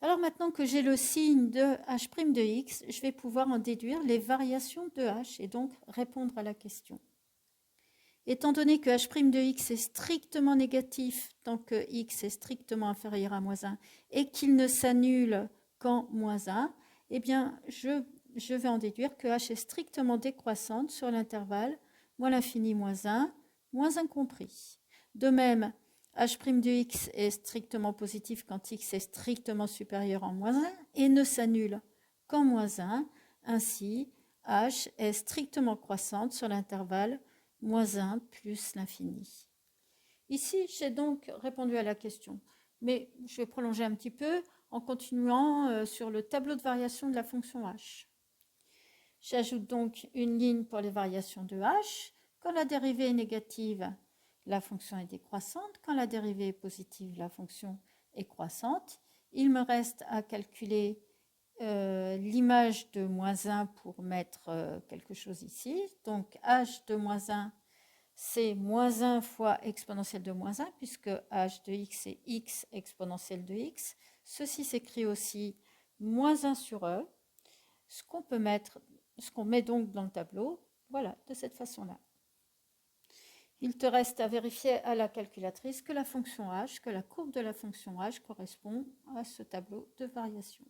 Alors maintenant que j'ai le signe de h' de x, je vais pouvoir en déduire les variations de h et donc répondre à la question. Étant donné que h' de x est strictement négatif tant que x est strictement inférieur à moins 1 et qu'il ne s'annule qu'en moins 1, eh bien je vais en déduire que h est strictement décroissante sur l'intervalle moins l'infini moins 1 compris. De même, h' de x est strictement positif quand x est strictement supérieur à moins 1 et ne s'annule qu'en moins 1. Ainsi, h est strictement croissante sur l'intervalle moins 1 plus l'infini. Ici, j'ai donc répondu à la question, mais je vais prolonger un petit peu en continuant sur le tableau de variation de la fonction h. J'ajoute donc une ligne pour les variations de h. Quand la dérivée est négative, la fonction est décroissante. Quand la dérivée est positive, la fonction est croissante. Il me reste à calculer l'image de moins 1 pour mettre quelque chose ici. Donc h de moins 1, c'est moins 1 fois exponentielle de moins 1, puisque h de x est x exponentielle de x. Ceci s'écrit aussi moins 1 sur e, ce qu'on met donc dans le tableau, voilà, de cette façon-là. Il te reste à vérifier à la calculatrice que la fonction h, que la courbe de la fonction h correspond à ce tableau de variation.